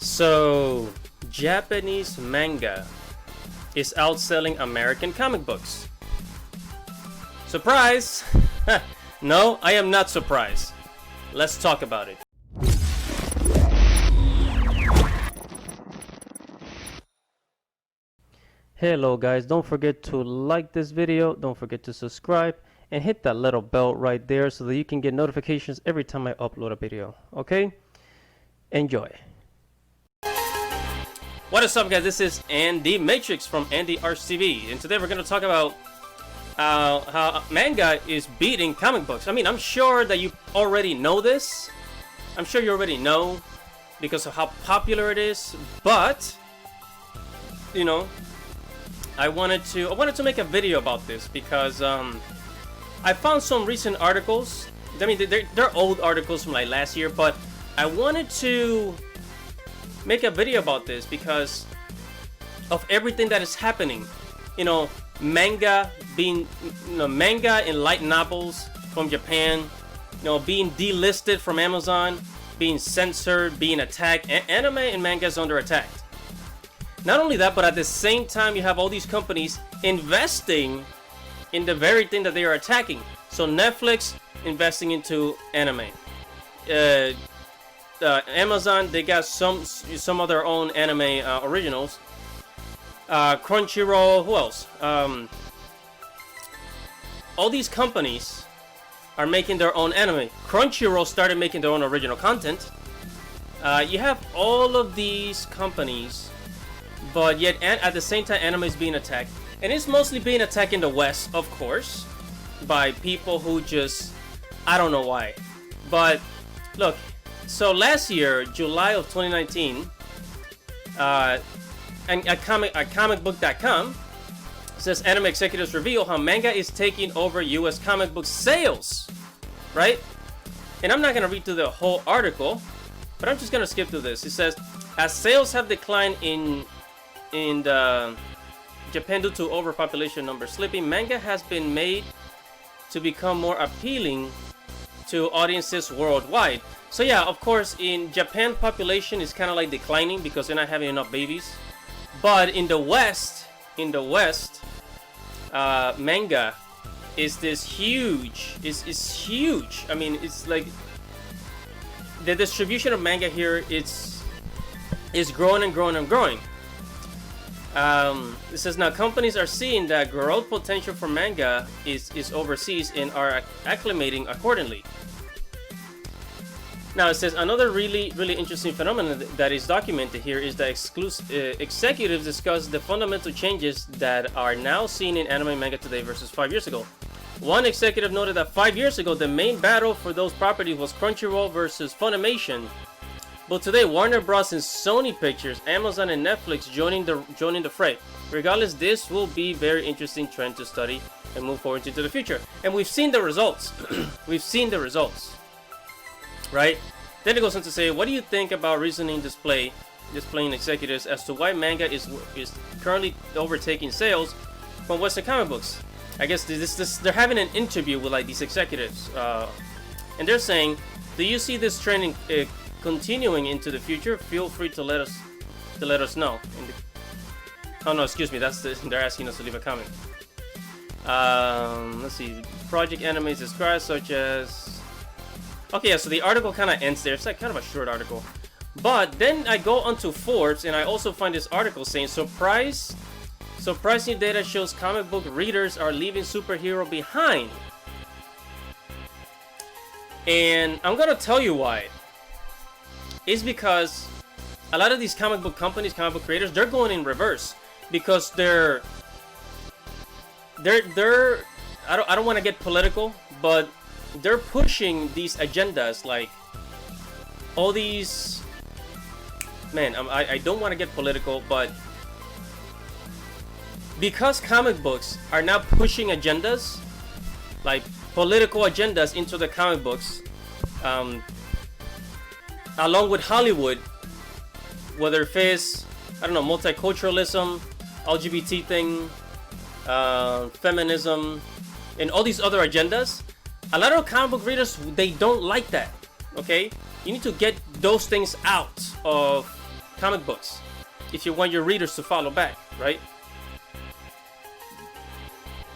So, Japanese manga is outselling American comic books. Surprise! No, I am not surprised. Let's talk about it. Hello guys, don't forget to like this video, don't forget to subscribe, and hit that little bell right there so that you can get notifications every time I upload a video, okay? Enjoy. What is up guys, this is Andy Matrix from Andy Arts TV, and today we're going to talk about how manga is beating comic books. I mean, I'm sure that you already know this. I'm sure you already know because of how popular it is, but, you know, I wanted to make a video about this because I found some recent articles. I mean, they're old articles from like last year, but I wanted to make a video about this because of everything that is happening. You know, manga and light novels from Japan, you know, being delisted from Amazon, being censored, being attacked. Anime and manga is under attack. Not only that, but at the same time, you have all these companies investing in the very thing that they are attacking. So Netflix investing into anime. Amazon, they got some of their own anime originals. Crunchyroll, who else? All these companies are making their own anime. Crunchyroll started making their own original content. You have all of these companies, but yet at the same time anime is being attacked. And it's mostly being attacked in the West, of course, by people who just, I don't know why. But look, so last year, July of 2019, and at comicbook.com says anime executives reveal how manga is taking over US comic book sales, right? And I'm not going to read through the whole article, but I'm just going to skip through this. It says, as sales have declined in Japan due to overpopulation numbers slipping, manga has been made to become more appealing to audiences worldwide. So yeah, of course, in Japan, population is kind of like declining because they're not having enough babies. But in the West, manga is this huge. It's huge. I mean, it's like the distribution of manga here. It's growing and growing and growing. It says now companies are seeing that growth potential for manga is overseas and are acclimating accordingly. Now it says another really interesting phenomenon that is documented here is that executives discuss the fundamental changes that are now seen in anime and manga today versus 5 years ago. One executive noted that 5 years ago the main battle for those properties was Crunchyroll versus Funimation. But today, Warner Bros. And Sony Pictures, Amazon and Netflix joining the fray. Regardless, this will be very interesting trend to study and move forward into the future. And we've seen the results. We've seen the results, right? Then it goes on to say, what do you think about reasoning displaying executives as to why manga is currently overtaking sales from Western comic books? I guess they're having an interview with like these executives, and they're saying, do you see this trend continuing into the future? Feel free to let us know. Oh no, excuse me. They're asking us to leave a comment. Let's see. Project animes described such as. Okay, yeah. So the article kind of ends there. It's like kind of a short article, but then I go onto Forbes and I also find this article saying surprising data shows comic book readers are leaving superhero behind, and I'm gonna tell you why. Is because a lot of these comic book companies, comic book creators, they're going in reverse because they're I don't want to get political, but they're pushing these agendas like all these. Man, I don't want to get political, but because comic books are now pushing agendas, like political agendas into the comic books. Along with Hollywood, whether it's, I don't know, multiculturalism, LGBT thing, feminism, and all these other agendas, a lot of comic book readers, they don't like that, okay? You need to get those things out of comic books if you want your readers to follow back, right?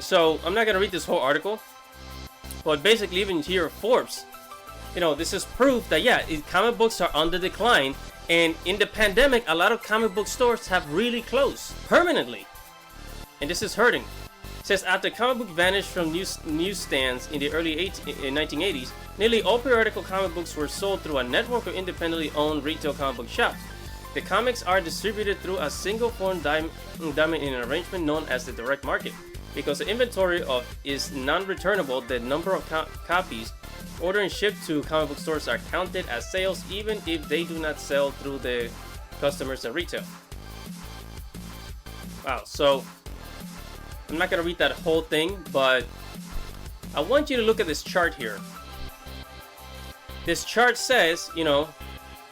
So I'm not gonna read this whole article, but basically even here Forbes, you know, this is proof that yeah, comic books are on the decline, and in the pandemic a lot of comic book stores have really closed permanently, and this is hurting. It says after comic book vanished from newsstands in the early 1980s, nearly all periodical comic books were sold through a network of independently owned retail comic book shops. The comics are distributed through a single form diamond in an arrangement known as the direct market. Because the inventory is non-returnable, the number of copies ordered and shipped to comic book stores are counted as sales even if they do not sell through the customers in retail. Wow, so I'm not gonna read that whole thing, but I want you to look at this chart here. This chart says, you know,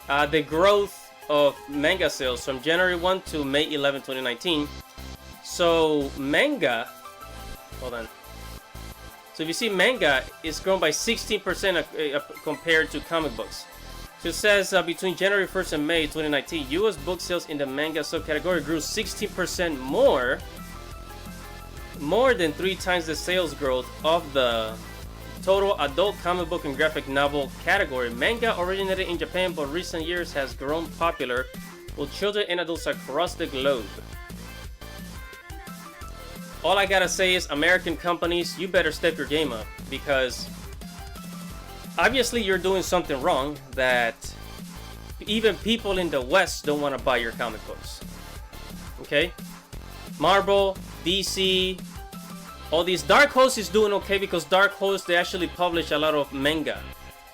the growth of manga sales from January 1 to May 11, 2019. So manga, hold on. So if you see manga, it's grown by 16% compared to comic books. So it says between January 1st and May 2019, US book sales in the manga subcategory grew 16% more than 3 times the sales growth of the total adult comic book and graphic novel category. Manga originated in Japan, but recent years has grown popular with children and adults across the globe. All I gotta say is, American companies, you better step your game up, because obviously you're doing something wrong that even people in the West don't want to buy your comic books. Okay? Marvel, DC, all these. Dark Horse is doing okay because Dark Horse, they actually publish a lot of manga.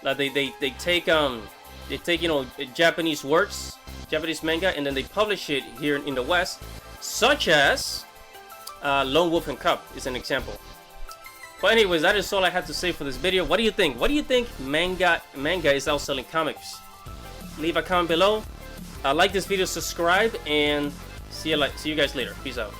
They take you know, Japanese works, Japanese manga, and then they publish it here in the West, such as Lone Wolf and Cub is an example. But anyways, that is all I had to say for this video. What do you think? What do you think manga is outselling comics? Leave a comment below. Like this video, subscribe, and see you guys later. Peace out.